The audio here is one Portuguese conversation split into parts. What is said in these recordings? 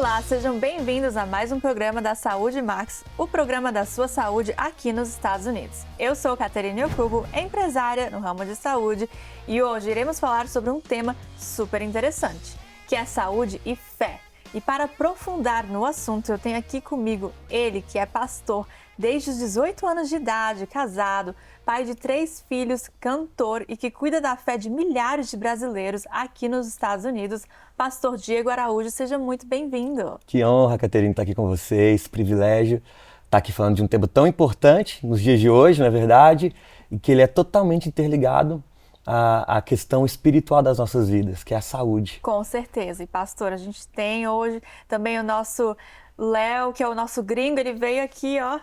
Olá, sejam bem-vindos a mais um programa da Saúde Max, o programa da sua saúde aqui nos Estados Unidos. Eu sou Caterine Okubo, empresária no ramo de saúde, e hoje iremos falar sobre um tema super interessante, que é saúde e fé. E para aprofundar no assunto, eu tenho aqui comigo ele, que é pastor desde os 18 anos de idade, casado, pai de 3 filhos, cantor e que cuida da fé de milhares de brasileiros aqui nos Estados Unidos, pastor Diego Araújo. Seja muito bem-vindo. Que honra, Caterine, estar aqui com vocês, privilégio estar aqui falando de um tema tão importante nos dias de hoje, na verdade, e que ele é totalmente interligado à questão espiritual das nossas vidas, que é a saúde. Com certeza. E pastor, a gente tem hoje também o nosso Léo, que é o nosso gringo, ele veio aqui, ó.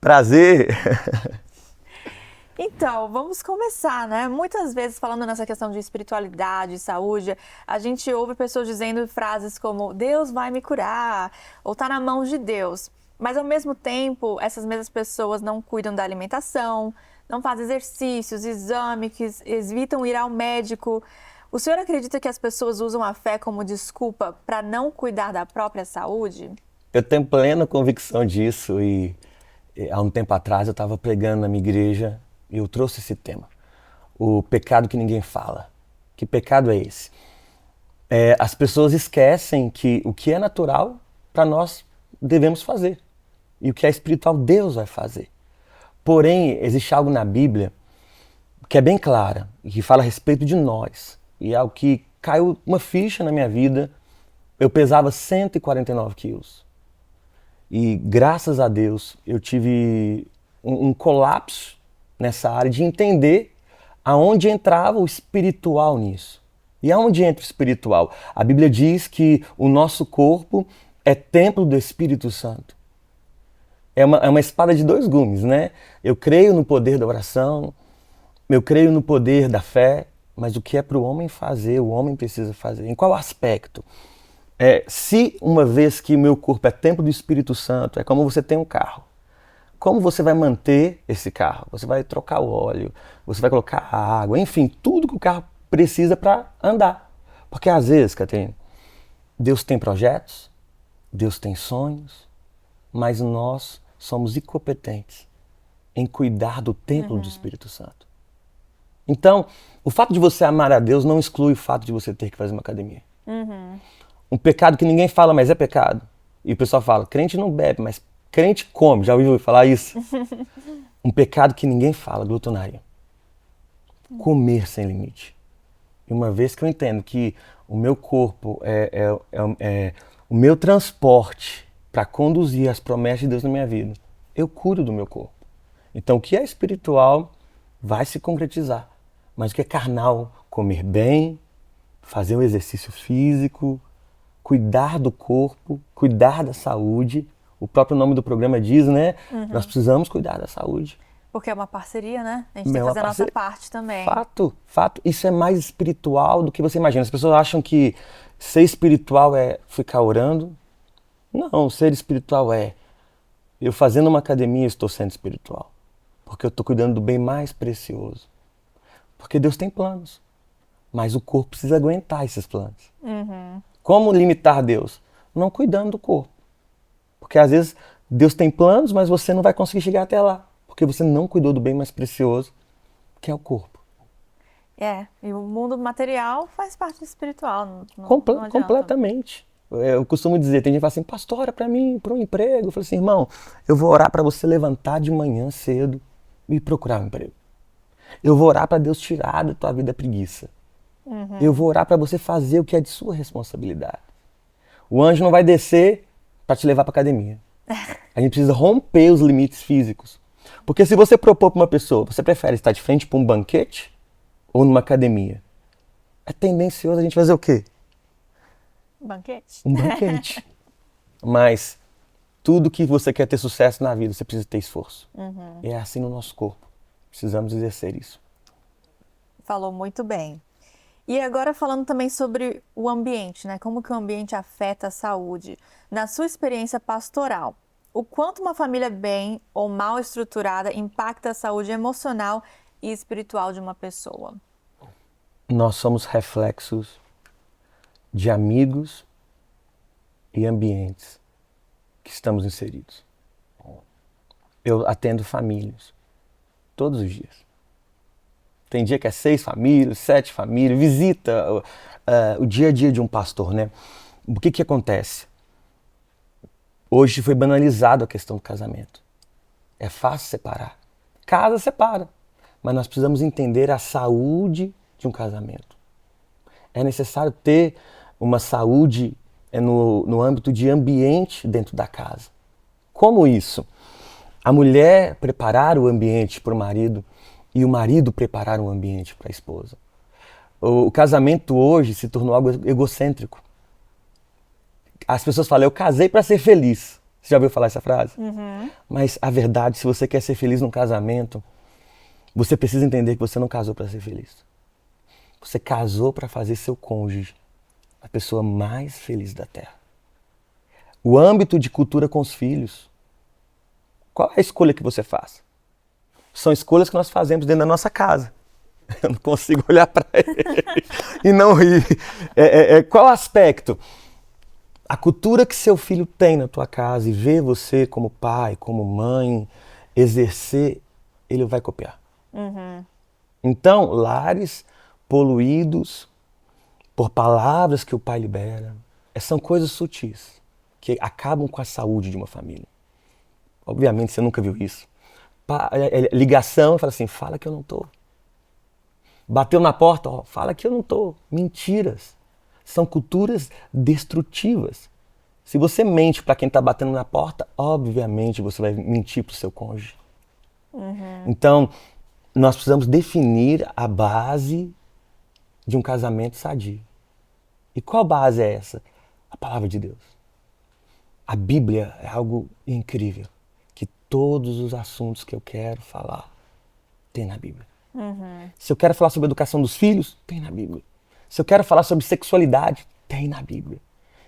Prazer! Então, vamos começar, né? Muitas vezes, falando nessa questão de espiritualidade, saúde, a gente ouve pessoas dizendo frases como Deus vai me curar, ou tá na mão de Deus. Mas, ao mesmo tempo, essas mesmas pessoas não cuidam da alimentação, não fazem exercícios, exames, evitam ir ao médico. O senhor acredita que as pessoas usam a fé como desculpa para não cuidar da própria saúde? Eu tenho plena convicção disso e há um tempo atrás eu estava pregando na minha igreja e eu trouxe esse tema. O pecado que ninguém fala. Que pecado é esse? As pessoas esquecem que o que é natural para nós devemos fazer. E o que é espiritual Deus vai fazer. Porém, existe algo na Bíblia que é bem clara e que fala a respeito de nós. E é algo que caiu uma ficha na minha vida. Eu pesava 149 quilos. E graças a Deus eu tive um colapso nessa área de entender aonde entrava o espiritual nisso. E aonde entra o espiritual? A Bíblia diz que o nosso corpo é templo do Espírito Santo. É uma espada de 2 gumes, né? Eu creio no poder da oração, eu creio no poder da fé, mas o que é para o homem fazer, o homem precisa fazer. Em qual aspecto? Se uma vez que o meu corpo é templo do Espírito Santo, é como você tem um carro. Como você vai manter esse carro? Você vai trocar o óleo, você vai colocar água, enfim, tudo que o carro precisa para andar. Porque às vezes, Caterine, Deus tem projetos, Deus tem sonhos, mas nós somos incompetentes em cuidar do templo do Espírito Santo. Então, o fato de você amar a Deus não exclui o fato de você ter que fazer uma academia. Um pecado que ninguém fala, mas é pecado. E o pessoal fala, crente não bebe, mas crente come. Já ouviu falar isso? Um pecado que ninguém fala, glutonaria. Comer sem limite. E uma vez que eu entendo que o meu corpo é o meu transporte para conduzir as promessas de Deus na minha vida, eu cuido do meu corpo. Então o que é espiritual vai se concretizar. Mas o que é carnal, comer bem, fazer um exercício físico, cuidar do corpo, cuidar da saúde. O próprio nome do programa diz, né? Nós precisamos cuidar da saúde. Porque é uma parceria, né? A gente tem que fazer a nossa parte também. Fato. Isso é mais espiritual do que você imagina. As pessoas acham que ser espiritual é ficar orando. Não, ser espiritual é eu fazendo uma academia estou sendo espiritual. Porque eu estou cuidando do bem mais precioso. Porque Deus tem planos. Mas o corpo precisa aguentar esses planos. Como limitar Deus? Não cuidando do corpo. Porque às vezes Deus tem planos, mas você não vai conseguir chegar até lá. Porque você não cuidou do bem mais precioso, que é o corpo. E o mundo material faz parte do espiritual. Não Completamente. Eu costumo dizer, tem gente que fala assim, pastor, ora pra mim, para um emprego. Eu falo assim, irmão, eu vou orar para você levantar de manhã cedo e procurar um emprego. Eu vou orar para Deus tirar da tua vida a preguiça. Eu vou orar para você fazer o que é de sua responsabilidade. O anjo não vai descer para te levar para academia. A gente precisa romper os limites físicos. Porque se você propor para uma pessoa, você prefere estar de frente para um banquete ou numa academia? É tendencioso a gente fazer o quê? Banquete. Um banquete. Mas tudo que você quer ter sucesso na vida, você precisa ter esforço. E é assim no nosso corpo. Precisamos exercer isso. Falou muito bem. E agora falando também sobre o ambiente, né? Como que o ambiente afeta a saúde. Na sua experiência pastoral, o quanto uma família bem ou mal estruturada impacta a saúde emocional e espiritual de uma pessoa? Nós somos reflexos de amigos e ambientes que estamos inseridos. Eu atendo famílias todos os dias. Tem dia que é 6 famílias, 7 famílias, visita o dia a dia de um pastor, né? O que acontece? Hoje foi banalizado a questão do casamento. É fácil separar. Casa separa. Mas nós precisamos entender a saúde de um casamento. É necessário ter uma saúde no âmbito de ambiente dentro da casa. Como isso? A mulher preparar o ambiente para o marido e o marido preparar o ambiente para a esposa. O casamento hoje se tornou algo egocêntrico. As pessoas falam, eu casei para ser feliz. Você já ouviu falar essa frase? Uhum. Mas a verdade, se você quer ser feliz num casamento, você precisa entender que você não casou para ser feliz. Você casou para fazer seu cônjuge a pessoa mais feliz da Terra. O âmbito de cultura com os filhos. Qual é a escolha que você faz? São escolhas que nós fazemos dentro da nossa casa. Eu não consigo olhar para ele e não rir. Qual aspecto? A cultura que seu filho tem na tua casa e ver você como pai, como mãe, exercer, ele vai copiar. Uhum. Então, lares poluídos por palavras que o pai libera, são coisas sutis que acabam com a saúde de uma família. Obviamente, você nunca viu isso. Ligação, fala assim, fala que eu não tô. Bateu na porta, ó, fala que eu não tô. Mentiras. São culturas destrutivas. Se você mente para quem está batendo na porta, obviamente você vai mentir para o seu cônjuge. Uhum. Então, nós precisamos definir a base de um casamento sadio. E qual base é essa? A palavra de Deus. A Bíblia é algo incrível, que todos os assuntos que eu quero falar tem na Bíblia. Uhum. Se eu quero falar sobre a educação dos filhos, tem na Bíblia. Se eu quero falar sobre sexualidade, tem na Bíblia.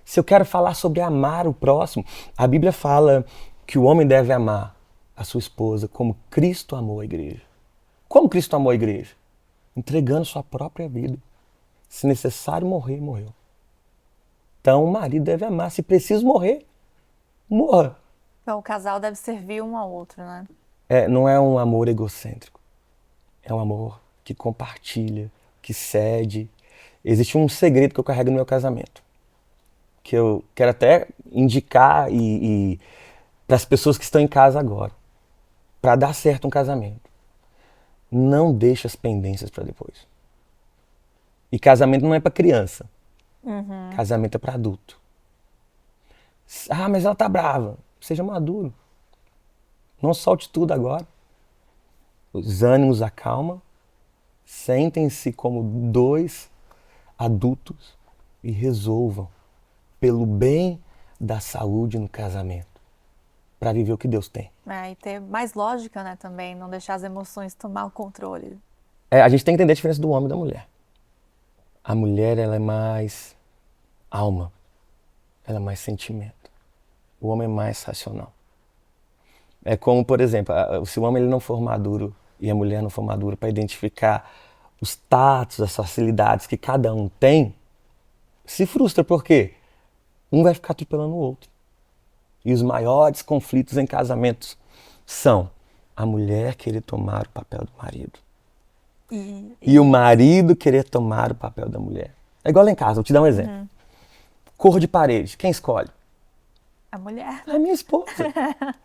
Se eu quero falar sobre amar o próximo, a Bíblia fala que o homem deve amar a sua esposa como Cristo amou a igreja. Como Cristo amou a igreja? Entregando sua própria vida. Se necessário morrer, morreu. Então o marido deve amar. Se preciso morrer, morra. Então o casal deve servir um ao outro, né? Não é um amor egocêntrico. É um amor que compartilha, que cede. Existe um segredo que eu carrego no meu casamento, que eu quero até indicar para as pessoas que estão em casa agora, para dar certo um casamento. Não deixe as pendências para depois. E casamento não é para criança. Uhum. Casamento é para adulto. Ah, mas ela tá brava. Seja maduro. Não solte tudo agora. Os ânimos acalma. Sentem-se como 2 adultos e resolvam pelo bem da saúde no casamento, para viver o que Deus tem. E ter mais lógica, né, também, não deixar as emoções tomar o controle. A gente tem que entender a diferença do homem e da mulher. A mulher, ela é mais alma, ela é mais sentimento. O homem é mais racional. É como, por exemplo, se o homem ele não for maduro e a mulher não for madura para identificar os tatos, as facilidades que cada um tem, se frustra. Por quê? Um vai ficar atropelando o outro. E os maiores conflitos em casamentos são a mulher querer tomar o papel do marido. E o marido querer tomar o papel da mulher. É igual lá em casa, vou te dar um exemplo. Uhum. Cor de parede, quem escolhe? A mulher. É a minha esposa.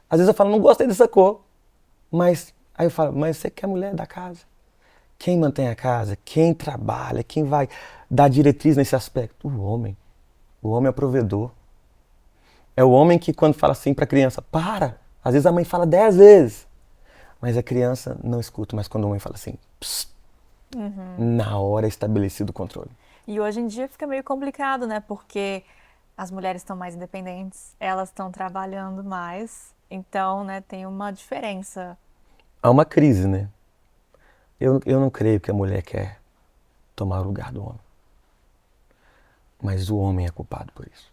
Às vezes eu falo, não gostei dessa cor. Mas aí eu falo, mas você quer a mulher da casa. Quem mantém a casa, quem trabalha, quem vai dar diretriz nesse aspecto? O homem. O homem é o provedor. É o homem que quando fala assim para a criança, para. Às vezes a mãe fala 10 vezes. Mas a criança não escuta. Mas quando a mãe fala assim, psst, na hora é estabelecido o controle. E hoje em dia fica meio complicado, né? Porque as mulheres estão mais independentes, elas estão trabalhando mais. Então, né, tem uma diferença. Há uma crise, né? Eu não creio que a mulher quer tomar o lugar do homem. Mas o homem é culpado por isso.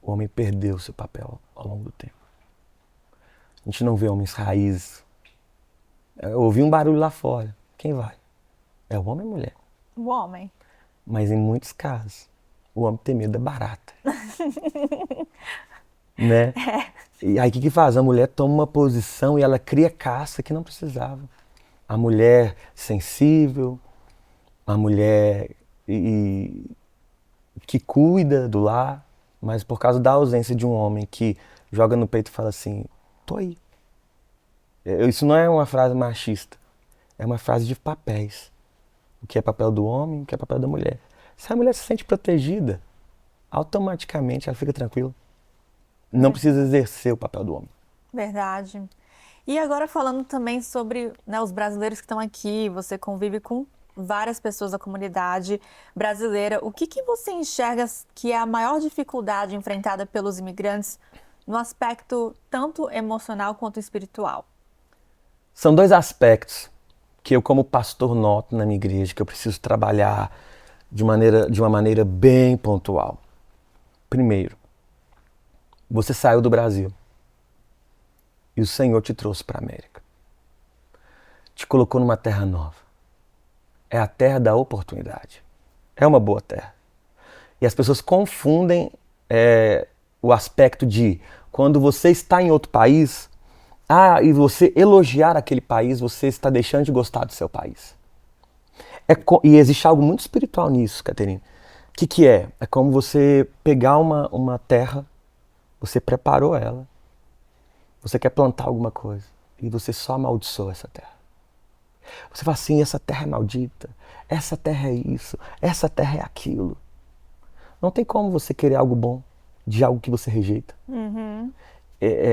O homem perdeu seu papel ao longo do tempo. A gente não vê homens raízes. Eu ouvi um barulho lá fora. Quem vai? É o homem ou a mulher? O homem. Mas em muitos casos, O homem tem medo da barata. Né? E aí o que faz? A mulher toma uma posição e ela cria caça que não precisava. A mulher sensível, a mulher que cuida do lar, mas por causa da ausência de um homem que joga no peito e fala assim, tô aí. Isso não é uma frase machista, é uma frase de papéis. O que é papel do homem, o que é papel da mulher. Se a mulher se sente protegida, automaticamente ela fica tranquila. Não precisa exercer o papel do homem. Verdade. E agora falando também sobre, né, os brasileiros que estão aqui, você convive com várias pessoas da comunidade brasileira. O que você enxerga que é a maior dificuldade enfrentada pelos imigrantes no aspecto tanto emocional quanto espiritual? São dois aspectos que eu, como pastor, noto na minha igreja, que eu preciso trabalhar de uma maneira bem pontual. Primeiro, você saiu do Brasil e o Senhor te trouxe para a América. Te colocou numa terra nova. É a terra da oportunidade. É uma boa terra. E as pessoas confundem o aspecto de quando você está em outro país, e você elogiar aquele país, você está deixando de gostar do seu país. E existe algo muito espiritual nisso, Caterina. O que é? É como você pegar uma terra, você preparou ela, você quer plantar alguma coisa e você só amaldiçoa essa terra. Você fala assim, essa terra é maldita, essa terra é isso, essa terra é aquilo. Não tem como você querer algo bom de algo que você rejeita.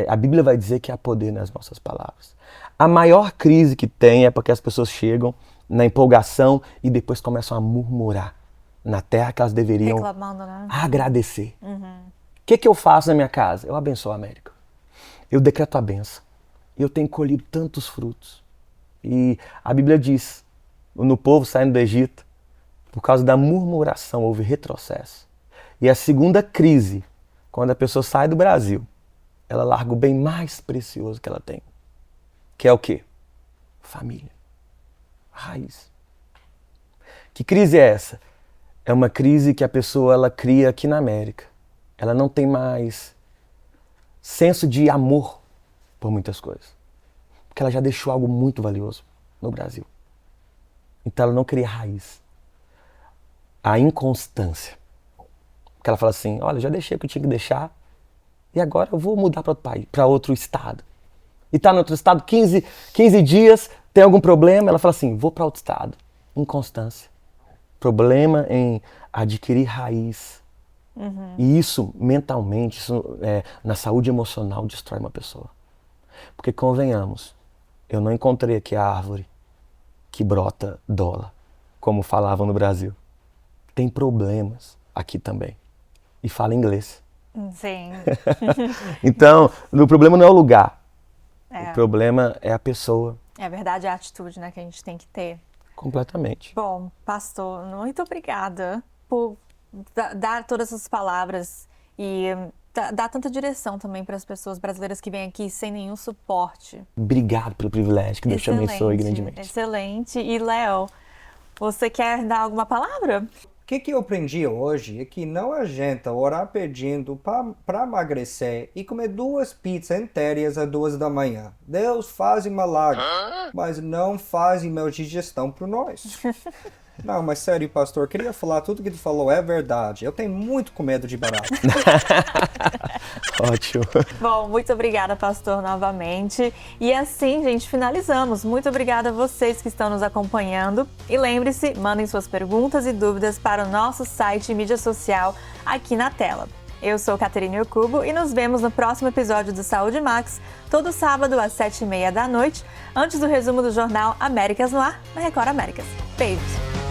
A Bíblia vai dizer que há poder nas nossas palavras. A maior crise que tem é porque as pessoas chegam na empolgação e depois começam a murmurar na terra que elas deveriam reclamando, né? Agradecer. O que eu faço na minha casa? Eu abençoo a América. Eu decreto a bênção. E eu tenho colhido tantos frutos. E a Bíblia diz, no povo saindo do Egito, por causa da murmuração houve retrocesso. E a segunda crise, quando a pessoa sai do Brasil, ela larga o bem mais precioso que ela tem. Que é o quê? Família. Raiz. Que crise é essa? É uma crise que a pessoa ela cria aqui na América. Ela não tem mais senso de amor por muitas coisas. Porque ela já deixou algo muito valioso no Brasil. Então ela não cria raiz. A inconstância. Porque ela fala assim, olha, já deixei o que eu tinha que deixar e agora eu vou mudar para outro país, para outro estado. E está no outro estado 15 dias, tem algum problema, ela fala assim, vou para outro estado. Inconstância. Problema em adquirir raiz. E isso, mentalmente, na saúde emocional, destrói uma pessoa. Porque, convenhamos, eu não encontrei aqui a árvore que brota dólar, como falavam no Brasil. Tem problemas aqui também. E fala inglês. Sim. Então, o problema não é o lugar. O problema é a pessoa. É verdade, é a atitude, né, que a gente tem que ter. Completamente. Bom, pastor, muito obrigada por dar todas essas palavras e dar tanta direção também para as pessoas brasileiras que vêm aqui sem nenhum suporte. Obrigado pelo privilégio, que Deus te abençoe grandemente. Excelente. E, Léo, você quer dar alguma palavra? O que eu aprendi hoje é que não adianta orar pedindo para emagrecer e comer 2 pizzas inteiras às 2 da manhã. Deus faz milagre, mas não faz minha digestão por nós. Não, mas sério, pastor, queria falar, tudo que tu falou é verdade. Eu tenho muito medo de barata. Ótimo. Bom, muito obrigada, pastor, novamente. E assim, gente, finalizamos. Muito obrigada a vocês que estão nos acompanhando. E lembre-se, mandem suas perguntas e dúvidas para o nosso site e mídia social aqui na tela. Eu sou Caterine Ocubo e nos vemos no próximo episódio do Saúde Max, todo sábado às 7h30 da noite, antes do resumo do jornal Américas no Ar, na Record Américas. Beijos!